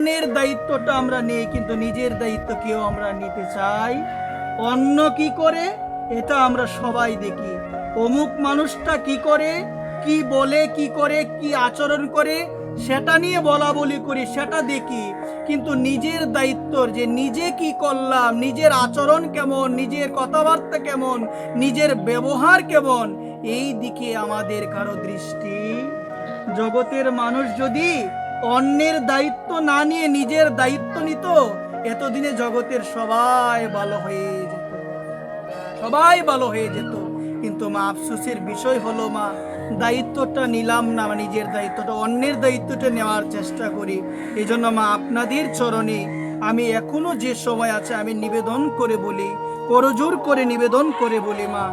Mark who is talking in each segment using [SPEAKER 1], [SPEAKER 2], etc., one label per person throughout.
[SPEAKER 1] অন্যের দায়িত্বটা আমরা নেই, কিন্তু নিজের দায়িত্ব কেউ আমরা নিতে চাই। অন্য কি করে এটা আমরা সবাই দেখি, অমুক মানুষটা কি করে, কি বলে, কি করে, কি আচরণ করে সেটা নিয়ে বলা বলি করি, সেটা দেখি। কিন্তু নিজের দায়িত্ব যে নিজে কি করলাম, নিজের আচরণ কেমন, নিজের কথাবার্তা কেমন, নিজের ব্যবহার কেমন, এই দিকে আমাদের কারো দৃষ্টি। জগতের মানুষ যদি অন্যের দায়িত্ব না নিয়ে নিজের দায়িত্ব নিত, এতদিনে জগতের সবাই ভালো হয়ে যেত, সবাই ভালো হয়ে যেত। কিন্তু মা, আফসোসের বিষয় হলো মা, দায়িত্বটা নিলাম না, নিজের দায়িত্বটা, অন্যের দায়িত্বটা নেওয়ার চেষ্টা করি। এই জন্য মা, আপনাদের চরণে আমি এখনো যে সময় আছে আমি নিবেদন করে বলি, করজোর করে নিবেদন করে বলি, মা,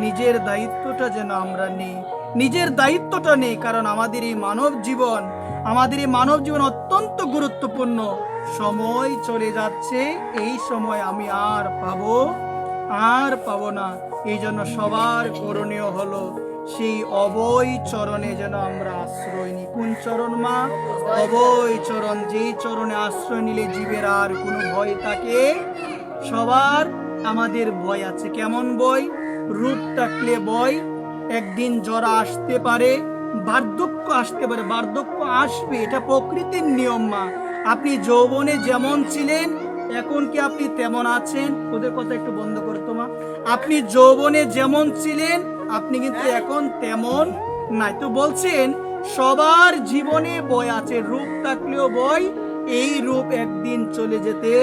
[SPEAKER 1] নিজের দায়িত্বটা যেন আমরা নিই, নিজের দায়িত্বটা নেই। কারণ আমাদের এই মানব জীবন, অত্যন্ত গুরুত্বপূর্ণ। সময় চলে যাচ্ছে, এই সময় আমি আর পাবো না। এই জন্য সবার করণীয় হলো সেই অভয় চরণে যেন আমরা আশ্রয় নিই। কোন চরণ মা? অভয় চরণ। যেই চরণে আশ্রয় নিলে জীবের আর কোনো ভয় থাকে। সবার আমাদের ভয় আছে। কেমন ভয়? রূপ থাকলে ভয়, একদিন জরা আসতে পারে, বার্ধক্য আসতে পারে, বার্ধক্য আসবে, এটা প্রকৃতির নিয়ম মা। আপনি যৌবনে যেমন ছিলেন, এখন কি আপনি তেমন আছেন? ওদের কথা একটু বন্ধ করতো মা। আপনি যৌবনে যেমন ছিলেন, আপনি কিন্তু এখন তেমন নাই। তো বলছেন সবার জীবনে বয় আছে, রূপ থাকলেও বয়, এই রূপ একদিন চলে যেতে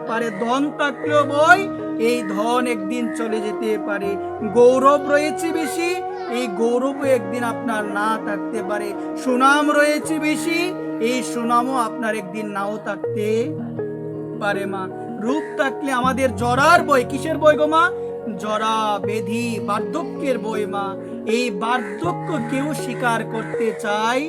[SPEAKER 1] পারে। ধন থাকলেও বয়, এই ধন একদিন চলে যেতে পারে। গৌরব রয়েছে বেশি, এই গৌরবও একদিন আপনার না থাকতে পারে। সুনাম রয়েছে বেশি, এই সুনামও আপনার একদিন নাও থাকতে পারে মা। রূপ থাকলে আমাদের জরার বই, কিসের বই গো মা? জরা ব্যাধি বার্ধক্যের বই মা। এই বার্ধক্য কেউ স্বীকার করতে চায়?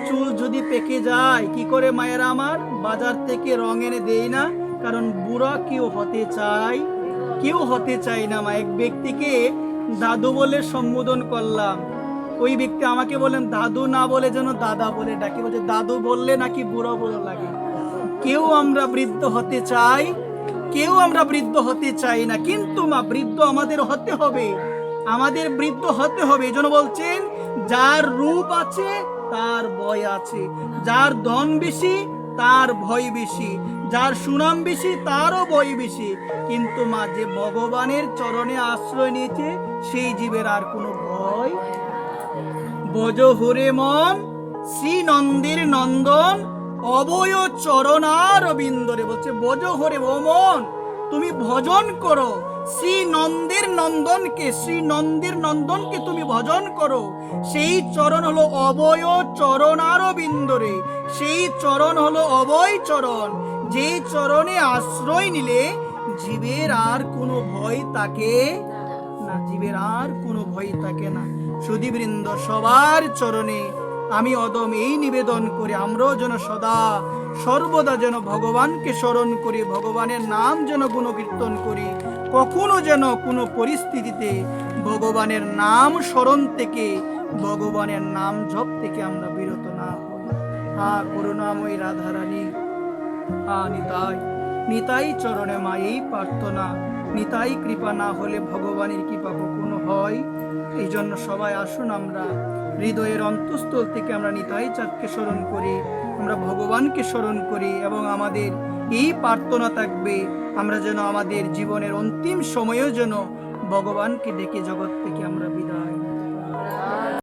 [SPEAKER 1] চুল যদি পেকে যায় কি করে মায়েরা আমার? বাজার থেকে রং এনে দেই না, কারণ বুড়া কেউ হতে চায়, কেউ হতে চায় না মা। এক ব্যক্তিকে দাদু বলে সম্বোধন করলাম, ওই ব্যক্তি আমাকে বলেন দাদু না বলে যেন দাদা বলে ডাকি। বলছে দাদু বললে নাকি বুড়ো বুড়ো লাগে। কেউ আমরা বৃদ্ধ হতে চাই, কেউ আমরা বৃদ্ধ হতে চাই না। কিন্তু মা, বৃদ্ধ আমাদের হতে হবে, আমাদের বৃদ্ধ হতে হবে। এই জন্য বলছেন যার রূপ আছে তার ভয় আছে, যার ধন বেশি তার ভয় বেশি, যার সুনাম বেশি তারও ভয় বেশি। কিন্তু মা, যে ভগবানের চরণে আশ্রয় নিয়েছে সেই জীবের আর কোনো ভয়। বজ হরে মন শ্রী নন্দের নন্দন অভয় চরণার বিন্দরে। বলছে বজ হরে, ও মন তুমি ভজন করো শ্রী নন্দের নন্দনকে, শ্রী নন্দের নন্দনকে তুমি ভজন করো। সেই চরণ হলো অভয় চরণার বিন্দরে, সেই চরণ হলো অভয় চরণ। যেই চরণে আশ্রয় নিলে জীবের আর কোনো ভয় থাকে না, জীবের আর কোনো ভয় থাকে না। সুধীবৃন্দ, সবার চরণে আমি অদম এই নিবেদন করি, আমরাও যেন সদা সর্বদা যেন ভগবানকে স্মরণ করি, ভগবানের নাম যেন গুণকীর্তন করি। কখনো যেন কোনো পরিস্থিতিতে ভগবানের নাম স্মরণ থেকে, ভগবানের নাম জপ থেকে আমরা বিরত না হই। হা করুণাময়ী রাধারানী, হা নিতাই, নিতাই চরণে মা এই প্রার্থনা। নিতাই কৃপা না হলে ভগবানের কৃপা কখনো হয়? এই জন্য সবাই আসুন আমরা হৃদয়ের অন্তঃস্থল থেকে আমরা নিতাই চাঁদকে স্মরণ করি, আমরা ভগবানকে স্মরণ করি, এবং আমাদের এই প্রার্থনা থাকবে আমরা যেন আমাদের জীবনের অন্তিম সময়েও যেন ভগবানকে ডেকে জগৎ থেকে আমরা বিদায়।